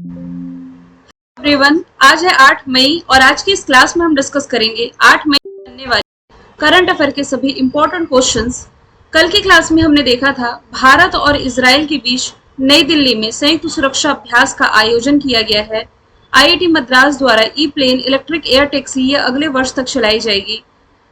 Everyone, आज है 8 मई और आज की इस क्लास में हम डिस्कस करेंगे 8 मई को बनने वाले करंट अफेयर के सभी इंपॉर्टेंट क्वेश्चंस। कल की क्लास में हमने देखा था भारत और इजराइल के बीच नई दिल्ली में संयुक्त सुरक्षा अभ्यास का आयोजन किया गया है। आईआईटी मद्रास द्वारा E plane electric air taxi ये अगले वर्ष तक चलाई जाएगी।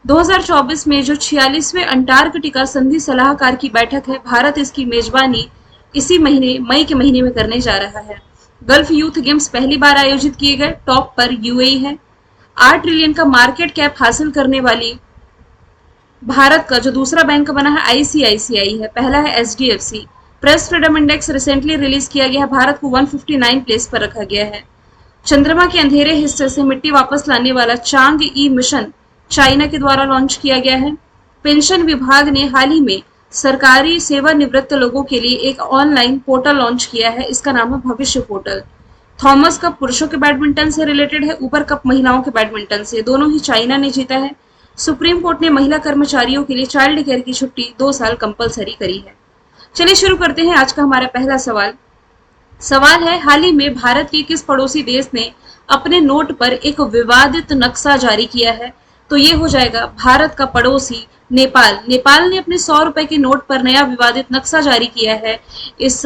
2024 में जो 46वें अंटार्कटिका संधि सलाहकार की बैठक है, भारत इसकी मेजबानी इसी महीने मई के महीने में करने जा रहा है। गल्फ यूथ गेम्स पहली बार आयोजित किए गए, टॉप पर यूएई है। 8 ट्रिलियन का मार्केट कैप हासिल करने वाली भारत का जो दूसरा बैंक बना है आईसीआईसीआई है, पहला है HDFC. Press freedom index recently release किया गया है, भारत को 159 प्लेस पर रखा गया है। चंद्रमा के अंधेरे हिस्से से मिट्टी वापस लाने वाला चांग ई मिशन चाइना के द्वारा लॉन्च किया गया है। पेंशन विभाग ने हाल ही में सरकारी सेवानिवृत्त लोगों के लिए एक ऑनलाइन पोर्टल लॉन्च किया है, इसका नाम है भविष्य पोर्टल। थॉमस कप पुरुषों के बैडमिंटन से रिलेटेड है, ऊपर कप महिलाओं के बैडमिंटन से, दोनों ही चाइना ने जीता है। सुप्रीम कोर्ट ने महिला कर्मचारियों के लिए चाइल्ड केयर की छुट्टी 2 साल कंपलसरी करी है। चलिए शुरू करते हैं आज का हमारा पहला सवाल है, हाल ही में भारत के किस पड़ोसी देश ने अपने नोट पर एक विवादित नक्शा जारी किया है? तो ये हो जाएगा भारत का पड़ोसी नेपाल। नेपाल ने अपने 100 रुपए के नोट पर नया विवादित नक्शा जारी किया है। इस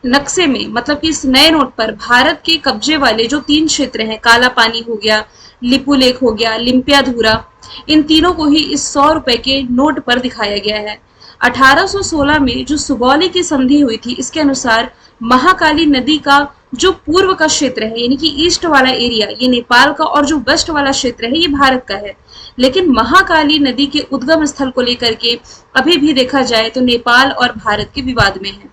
नक्शे में मतलब कि इस नए नोट पर भारत के कब्जे वाले जो 3 क्षेत्र हैं, काला पानी हो गया, लिपुलेख हो गया, लिम्पियाधुरा, इन तीनों को ही इस 100 रुपए के नोट पर दिखाया गया है। 1816 में जो सुगौली की संधि हुई थी, इसके अनुसार महाकाली नदी का जो पूर्व का क्षेत्र है यानी कि ईस्ट वाला एरिया ये नेपाल का, और जो वेस्ट वाला क्षेत्र है ये भारत का है। लेकिन महाकाली नदी के उद्गम स्थल को लेकर के अभी भी देखा जाए तो नेपाल और भारत के विवाद में है।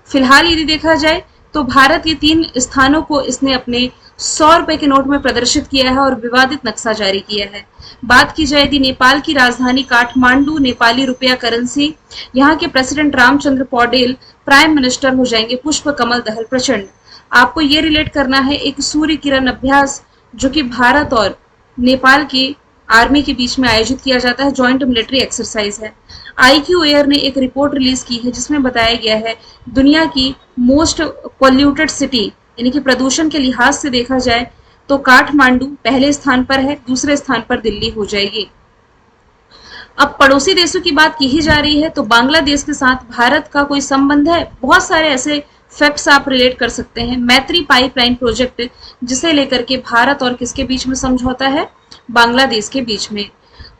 फिलहाल यदि देखा जाए तो भारत ये 3 स्थानों को इसने अपने 100 रुपए के नोट में प्रदर्शित किया है और विवादित नक्शा जारी किया है। बात की जाए यदि नेपाल की राजधानी काठमांडू, नेपाली रुपया करेंसी, यहाँ के president Ramchandra Paudel prime minister हो जाएंगे पुष्प कमल दहल प्रचंड। आपको ये रिलेट करना है एक सूर्य किरण अभ्यास जो कि भारत और नेपाल की आर्मी के बीच में आयोजित किया जाता है, जॉइंट मिलिट्री एक्सरसाइज है। आईक्यू एयर ने एक रिपोर्ट रिलीज की है जिसमें बताया गया है दुनिया की मोस्ट पॉल्यूटेड सिटी यानी कि प्रदूषण के लिहाज से देखा जाए तो काठमांडू पहले स्थान पर है, दूसरे स्थान पर दिल्ली हो जाएगी। अब पड़ोसी देशों की बात की ही जा रही है तो बांग्लादेश के साथ भारत का कोई संबंध है? बहुत सारे ऐसे फैक्ट्स आप रिलेट कर सकते हैं। मैत्री पाइपलाइन प्रोजेक्ट जिसे लेकर के भारत और किसके बीच में समझौता है? बांग्लादेश के बीच में।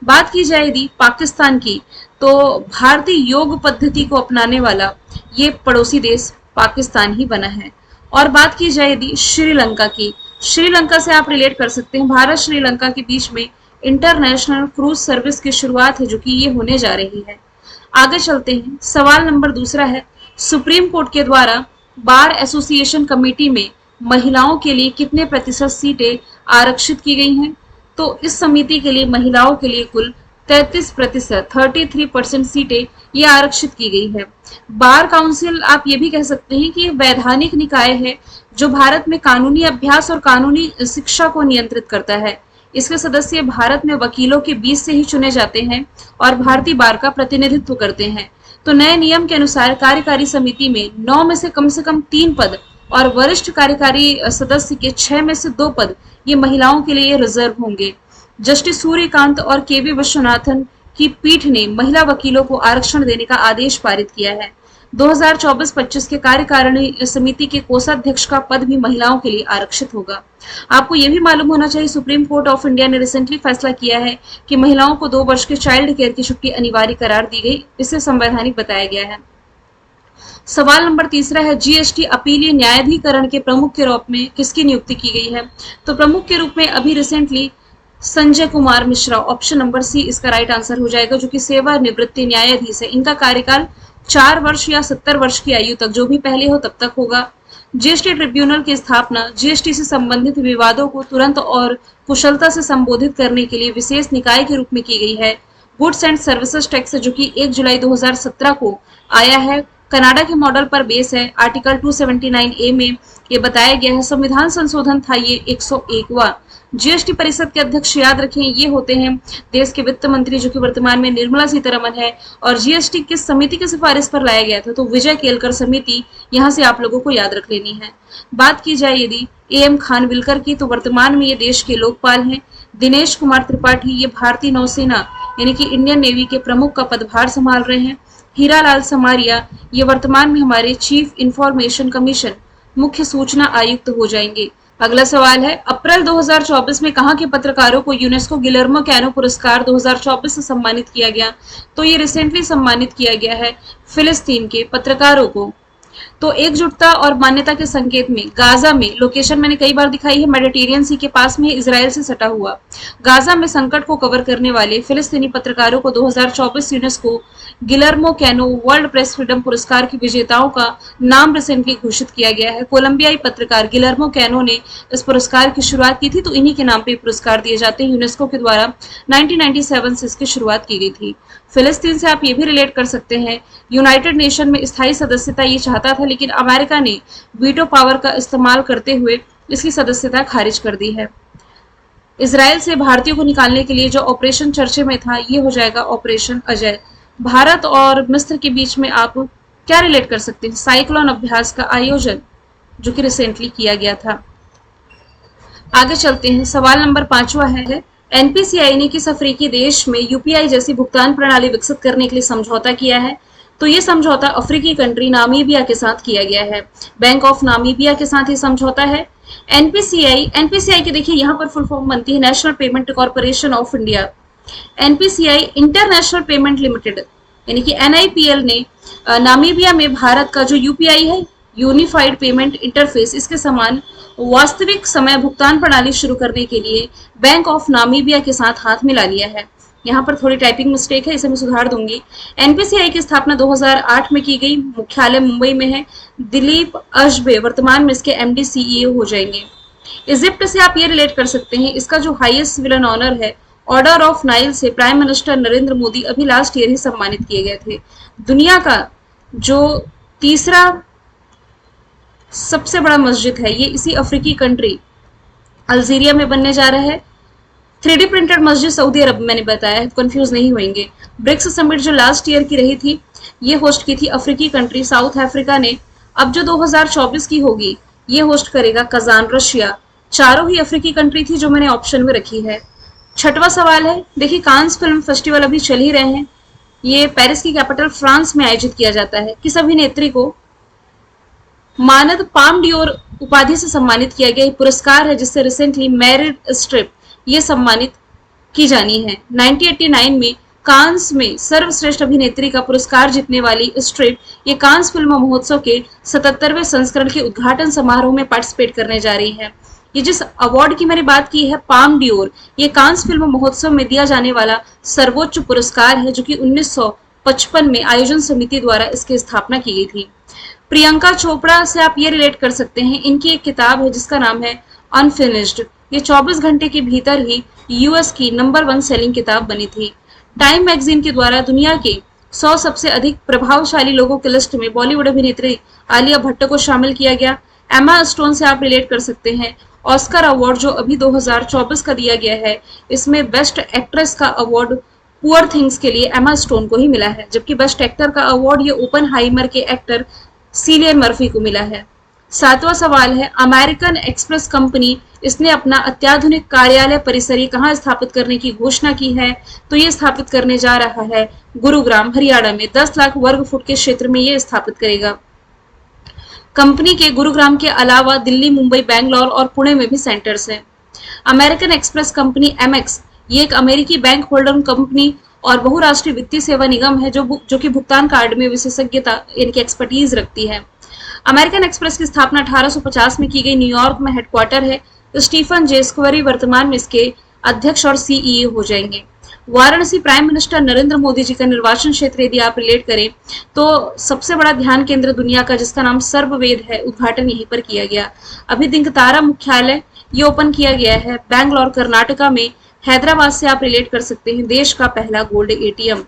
बात की जाए यदि पाकिस्तान की तो भारतीय योग पद्धति को अपनाने वाला ये पड़ोसी देश पाकिस्तान ही बना है। और बात की जाए यदि श्रीलंका की, श्रीलंका से आप रिलेट कर सकते हैं भारत श्रीलंका के बीच में इंटरनेशनल क्रूज सर्विस की शुरुआत है जो कि ये होने जा रही है। आगे चलते हैं, सवाल नंबर दूसरा है, सुप्रीम कोर्ट के द्वारा बार एसोसिएशन कमेटी में महिलाओं के लिए कितने प्रतिशत सीटें आरक्षित की गई हैं? तो इस समिति के लिए महिलाओं के लिए कुल 33% 33% सीटें ये आरक्षित की गई है। बार काउंसिल आप ये भी कह सकते हैं कि वैधानिक निकाय है जो भारत में कानूनी अभ्यास और कानूनी शिक्षा को नियंत्रित करता है। इसके सदस्य भारत में वकीलों के बीच से ही चुने जाते हैं और भारतीय बार का प्रतिनिधित्व करते हैं। तो नए नियम के अनुसार कार्यकारी समिति में 9 में से कम 3 पद और वरिष्ठ कार्यकारी सदस्य के 6 में से 2 पद ये महिलाओं के लिए रिजर्व होंगे। जस्टिस सूर्यकांत और केवी विश्वनाथन की पीठ ने महिला वकीलों को आरक्षण देने का आदेश पारित किया है। 2024-25 के कार्यकारिणी समिति के कोषाध्यक्ष का पद भी महिलाओं के लिए आरक्षित होगा। आपको यह भी मालूम होना चाहिए सुप्रीम कोर्ट ऑफ इंडिया ने रिसेंटली फैसला किया है कि महिलाओं को 2 वर्ष के चाइल्ड केयर की छुट्टी अनिवार्य करार दी गई, इसे संवैधानिक बताया गया है। सवाल नंबर तीसरा है, जीएसटी अपीलीय न्यायाधिकरण के प्रमुख के रूप में किसकी नियुक्ति की गई है? तो प्रमुख के रूप में अभी recently Sanjay Kumar Mishra, option number C इसका राइट आंसर हो जाएगा, जो कि सेवानिवृत्ति न्यायाधीश है। इनका कार्यकाल 4 वर्ष या 70 वर्ष की आयु तक, जो भी पहले हो तब तक होगा। जीएसटी ट्रिब्यूनल की स्थापना जीएसटी से संबंधित विवादों को तुरंत और कुशलता से संबोधित करने के लिए विशेष निकाय के रूप में की गई है। गुड्स एंड सर्विसेज टैक्स जो कि 1 जुलाई 2017 को आया है, कनाडा के मॉडल पर बेस है। आर्टिकल 279A में ये बताया गया है। संविधान संशोधन था ये 101वां जीएसटी परिषद के अध्यक्ष याद रखें ये होते हैं देश के वित्त मंत्री, जो कि वर्तमान में निर्मला सीतारमन है। और जीएसटी किस समिति की सिफारिश पर लाया गया था, तो विजय केलकर समिति, यहाँ से आप लोगों को याद रख लेनी है। बात की जाए यदि एएम खानविलकर की, तो वर्तमान में ये देश के लोकपाल हैं। दिनेश कुमार त्रिपाठी ये भारतीय नौसेना यानी कि इंडियन नेवी के प्रमुख का पदभार संभाल रहे हैं। हीरालाल समारिया ये वर्तमान में हमारे चीफ इंफॉर्मेशन कमीशन, मुख्य सूचना आयुक्त हो जाएंगे। अगला सवाल है, अप्रैल 2024 में कहां के पत्रकारों को यूनेस्को गिलर्मो कैनो पुरस्कार 2024 से सम्मानित किया गया, तो ये रिसेंटली सम्मानित किया गया है फिलिस्तीन के पत्रकारों को। तो एकजुटता और मान्यता के संकेत में गाजा में, लोकेशन मैंने कई बार दिखाई है, मेडिटेरियन सी के पास में इजराइल से सटा हुआ, गाजा में संकट को कवर करने वाले फिलिस्तीनी पत्रकारों को 2024 UNESCO Guillermo canoe world press freedom पुरस्कार के विजेताओं का नाम रिसेंटली घोषित किया गया है। कोलंबियाई पत्रकार गिलर्मो कैनो ने इस पुरस्कार की शुरुआत की थी, तो इन्हीं के नाम पे पुरस्कार दिए जाते हैं। यूनेस्को के द्वारा 1997 से इसकी शुरुआत की गई थी। फिलिस्तीन से आप ये भी रिलेट कर सकते हैं, यूनाइटेड नेशन में स्थायी सदस्यता ये चाहता था, लेकिन अमेरिका ने वीटो पावर का इस्तेमाल करते हुए इसकी सदस्यता खारिज कर दी है। इजराइल से भारतीयों को निकालने के लिए जो ऑपरेशन चर्चे में था, ये हो जाएगा ऑपरेशन अजय। भारत और मिस्र के बीच में आप क्या रिलेट कर सकते हैं, साइक्लोन अभ्यास का आयोजन जो कि रिसेंटली किया गया था। आगे चलते हैं, सवाल नंबर 5वां है, एनपीसीआई ने किस अफ्रीकी देश में यूपीआई जैसी भुगतान प्रणाली विकसित करने के लिए समझौता किया है, तो ये समझौता अफ्रीकी कंट्री नामीबिया के साथ किया गया है। बैंक ऑफ नामीबिया के साथ ये समझौता है। एनपीसीआई के देखिए यहाँ पर फुल फॉर्म बनती है national payment corporation of India. NPCI international payment limited यानी कि एनआईपीएल ने नामीबिया में भारत का जो यूपीआई है, यूनिफाइड पेमेंट इंटरफेस, इसके समान वास्तविक समय भुगतान प्रणाली शुरू करने के लिए बैंक ऑफ नामीबिया के साथ हाथ मिला लिया है। यहाँ पर थोड़ी टाइपिंग मिस्टेक है, इसे मैं सुधार दूंगी। एनपीसीआई की स्थापना 2008 में की गई, मुख्यालय मुंबई में है। दिलीप अशबे वर्तमान में इसके एमडी सीईओ हो जाएंगे। इजिप्ट से आप ये रिलेट कर सकते हैं, इसका जो हाईएस्ट सिविलियन ऑनर है ऑर्डर ऑफ नाइल से प्राइम मिनिस्टर नरेंद्र मोदी अभी लास्ट ईयर ही सम्मानित किए गए थे। दुनिया का जो तीसरा सबसे बड़ा मस्जिद है, ये इसी अफ्रीकी कंट्री अल्जीरिया में बनने जा रहा है। 3D प्रिंटेड मस्जिद सऊदी अरब मैंने बताया है, कंफ्यूज नहीं होंगे। ब्रिक्स समिट जो लास्ट ईयर की रही थी, ये होस्ट की थी अफ्रीकी कंट्री साउथ अफ्रीका ने। अब जो 2024 की होगी, ये होस्ट करेगा कजान रशिया। चारों ही अफ्रीकी कंट्री थी जो मैंने ऑप्शन में रखी है। 6वां सवाल है, देखिए कांस फिल्म फेस्टिवल अभी चल ही रहे हैं, ये पेरिस की कैपिटल फ्रांस में आयोजित किया जाता है। किस अभिनेत्री को मानद पाम डियोर उपाधि से सम्मानित किया गया पुरस्कार है, जिससे रिसेंटली मैरिड स्ट्रिप ये सम्मानित की जानी है। 1989 में कांस में सर्वश्रेष्ठ अभिनेत्री का पुरस्कार जीतने वाली स्ट्रिप ये कांस फिल्म महोत्सव के 77वें संस्करण के उद्घाटन समारोह में पार्टिसिपेट करने जा रही है। ये जिस अवार्ड की मैंने बात की है, पाम डियोर, ये कांस फिल्म महोत्सव में दिया जाने वाला सर्वोच्च पुरस्कार है, जो कि 1955 में आयोजन समिति द्वारा इसकी स्थापना की गई थी। प्रियंका चोपड़ा से आप ये रिलेट कर सकते हैं, इनकी एक किताब है जिसका नाम है अनफिनिश्ड। ये 24 घंटे के भीतर ही यूएस की नंबर 1 सेलिंग किताब बनी थी। टाइम मैगजीन के द्वारा दुनिया के 100 सबसे अधिक प्रभावशाली लोगों की लिस्ट में बॉलीवुड अभिनेत्री आलिया भट्ट को शामिल किया गया। एमा स्टोन से आप रिलेट कर सकते हैं, ऑस्कर अवार्ड जो अभी 2024 का दिया गया है, इसमें बेस्ट एक्ट्रेस का अवार्ड पुअर थिंग्स के लिए एमा स्टोन को ही मिला है, जबकि बेस्ट एक्टर का अवार्ड ये ओपनहाइमर के एक्टर सिलियन मर्फी को मिला है। 7वां सवाल है, अमेरिकन एक्सप्रेस कंपनी इसने अपना अत्याधुनिक कार्यालय परिसर ये कहाँ स्थापित करने की घोषणा की है, तो ये स्थापित करने जा रहा है गुरुग्राम हरियाणा में। 10 लाख वर्ग फुट के क्षेत्र में ये स्थापित करेगा। कंपनी के गुरुग्राम के अलावा दिल्ली, मुंबई, बैंगलोर और पुणे में भी सेंटर्स हैं। अमेरिकन एक्सप्रेस कंपनी एमएक्स ये एक अमेरिकी बैंक होल्डर कंपनी और बहुराष्ट्रीय वित्तीय सेवा निगम है जो कि भुगतान कार्ड में विशेषज्ञता इनकी एक्सपर्टीज रखती है। अमेरिकन एक्सप्रेस की स्थापना 1850 में की गई, न्यूयॉर्क में हेडक्वार्टर है। स्टीफन जे स्क्वेरी वर्तमान में इसके अध्यक्ष और सीईओ हो जाएंगे। वाराणसी प्राइम मिनिस्टर नरेंद्र मोदी जी का निर्वाचन क्षेत्र यदि आप रिलेट करें तो सबसे बड़ा ध्यान केंद्र दुनिया का जिसका नाम सर्ववेद है, उद्घाटन यहीं पर किया गया। अभी दिंकतारा मुख्यालय ये ओपन किया गया है बैंगलोर कर्नाटका में। हैदराबाद से आप रिलेट कर सकते हैं, देश का पहला गोल्ड एटीएम।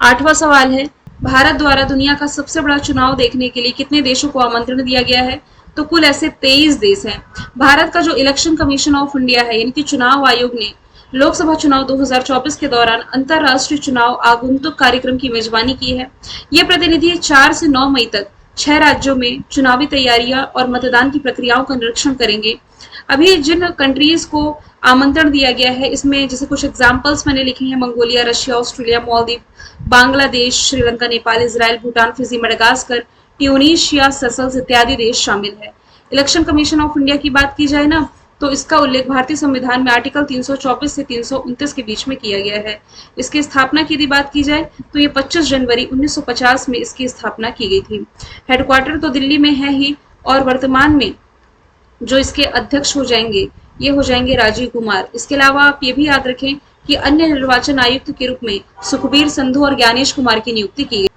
8वां सवाल है, भारत द्वारा दुनिया का सबसे बड़ा चुनाव देखने के लिए कितने देशों को आमंत्रण दिया गया है, तो कुल ऐसे 23 देश हैं। भारत का जो इलेक्शन कमीशन ऑफ इंडिया है यानी कि चुनाव आयोग ने लोकसभा चुनाव 2024 के दौरान अंतरराष्ट्रीय चुनाव आगंतुक कार्यक्रम की मेजबानी की है। ये प्रतिनिधि 4 से 9 मई तक 6 राज्यों में चुनावी तैयारियां और मतदान की प्रक्रियाओं का निरीक्षण करेंगे। अभी जिन कंट्रीज को आमंत्रण दिया गया है इसमें जैसे कुछ एग्जांपल्स मैंने लिखे हैं, Mongolia, Russia, Australia, Maldives, Bangladesh, Sri Lanka, Nepal, Israel, Bhutan, Fiji, Madagascar, Tunisia, Seychelles इत्यादि देश शामिल है। इलेक्शन कमीशन ऑफ इंडिया की बात की जाए ना तो इसका उल्लेख भारतीय संविधान में आर्टिकल 324 से 329 के बीच में किया गया है। इसकी स्थापना की यदि बात की जाए तो ये 25 जनवरी 1950 में इसकी स्थापना की गई थी। हेडक्वार्टर तो दिल्ली में है ही और वर्तमान में जो इसके अध्यक्ष हो जाएंगे ये हो जाएंगे राजीव कुमार। इसके अलावा आप ये भी याद रखें कि अन्य निर्वाचन आयुक्त के रूप में सुखबीर संधू और ज्ञानेश कुमार की नियुक्ति की गई।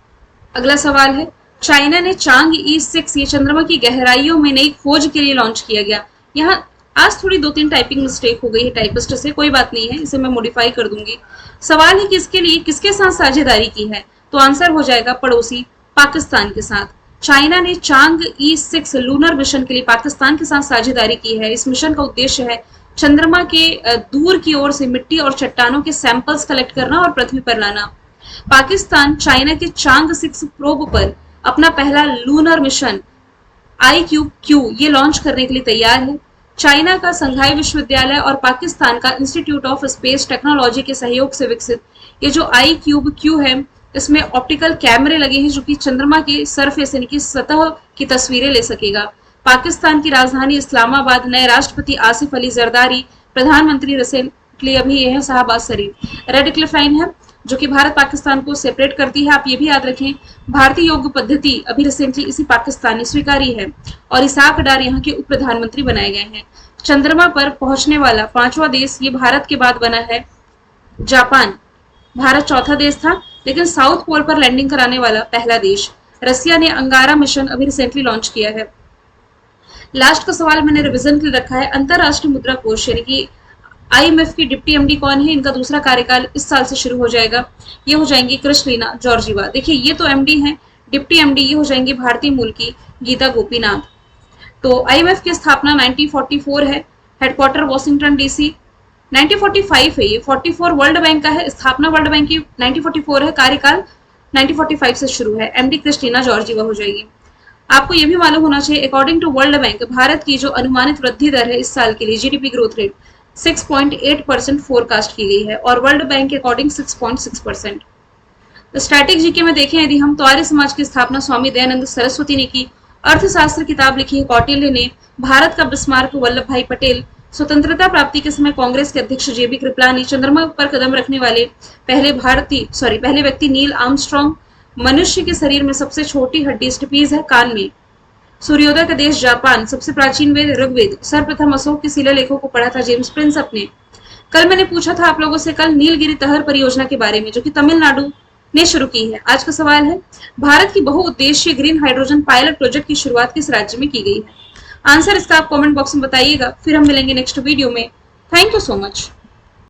अगला सवाल है, चाइना ने चांग E6 ये चंद्रमा की गहराइयों में नई खोज के लिए लॉन्च किया गया। यहाँ आज थोड़ी 2-3 टाइपिंग मिस्टेक हो गई है टाइपिस्ट से, कोई बात नहीं है, इसे मैं मॉडिफाई कर दूंगी। सवाल है कि इसके लिए किसके साथ साझेदारी की है, तो आंसर हो जाएगा पड़ोसी पाकिस्तान के साथ। चाइना ने चांग E6 लूनर मिशन के लिए पाकिस्तान के साथ साझेदारी की है। इस मिशन का उद्देश्य है चंद्रमा के दूर की ओर से मिट्टी और चट्टानों के सैंपल्स कलेक्ट करना और पृथ्वी पर लाना। पाकिस्तान चाइना के चांग 6 प्रोब पर अपना पहला लूनर मिशन IQ-Q ये लॉन्च करने के लिए तैयार है। चाइना का संघाई विश्वविद्यालय और पाकिस्तान का इंस्टीट्यूट ऑफ स्पेस टेक्नोलॉजी के सहयोग से विकसित ये जो IQ-Q है इसमें ऑप्टिकल कैमरे लगे हैं जो कि चंद्रमा के सरफेस यानी कि सतह की तस्वीरें ले सकेगा। पाकिस्तान की राजधानी इस्लामाबाद, नए राष्ट्रपति आसिफ अली जरदारी, प्रधानमंत्री रिसेंटली अभी ये है शाहबाज शरीफ। रेड क्लिफ लाइन है जो कि भारत पाकिस्तान को सेपरेट करती है। आप ये भी याद रखें भारतीय योग पद्धति अभी रिसेंटली इसी पाकिस्तान ने स्वीकारी है और इसाक डार यहाँ के उप प्रधानमंत्री बनाए गए हैं। चंद्रमा पर पहुंचने वाला 5वां देश ये भारत के बाद बना है जापान। भारत चौथा देश था लेकिन साउथ पोल पर लैंडिंग कराने वाला पहला देश। रसिया ने अंगारा मिशन अभी रिसेंटली लॉन्च किया है। लास्ट का सवाल मैंने रिवीजन के लिए रखा है, अंतरराष्ट्रीय मुद्रा कोष यानी कि IMF की डिप्टी MD कौन है, इनका दूसरा कार्यकाल इस साल से शुरू हो जाएगा। ये हो जाएंगी क्रिस्टलिना जॉर्जीवा। देखिए ये तो MD हैं, डिप्टी MD ये हो जाएंगी भारतीय मूल की गीता गोपीनाथ। तो IMF की स्थापना 1944 है, हेडक्वार्टर वॉशिंगटन DC। 1945 है ये, 44 वर्ल्ड बैंक का है, स्थापना वर्ल्ड बैंक की 1944 है, कार्यकाल 1945 से शुरू है। MD क्रिस्टलिना जॉर्जीवा हो जाएगी। आपको ये भी मालूम होना चाहिए according to world bank Bharat की जो अनुमानित वृद्धि दर है इस साल के लिए GDP ग्रोथ रेट 6.8% फोरकास्ट की गई है और वर्ल्ड बैंक के अकॉर्डिंग 6.6%। स्टैटिक जीके में देखें यदि हम तो आर्य समाज की स्थापना स्वामी दयानंद सरस्वती ने की। अर्थशास्त्र किताब लिखी है कौटिल्य ने। भारत का बिस्मार्क वल्लभ भाई पटेल। स्वतंत्रता प्राप्ति के समय कांग्रेस के अध्यक्ष JB कृपलानी। चंद्रमा पर कदम रखने वाले पहले व्यक्ति नील आर्मस्ट्रॉन्ग। मनुष्य के शरीर में सबसे छोटी हड्डी स्टिपीज है कान में। सूर्योदय का देश जापान। सबसे प्राचीन वेद ऋग्वेद। सर्वप्रथम अशोक के शिलालेखों को पढ़ा था जेम्स प्रिंसअप ने। कल मैंने पूछा था आप लोगों से कल नीलगिरी तहर परियोजना के बारे में जो कि तमिलनाडु ने शुरू की है। आज का सवाल है भारत की बहुउद्देशीय ग्रीन हाइड्रोजन पायलट प्रोजेक्ट की शुरुआत किस राज्य में की गई है। आंसर इसका आप कमेंट बॉक्स में बताइएगा। फिर हम मिलेंगे नेक्स्ट वीडियो में। Thank you so much.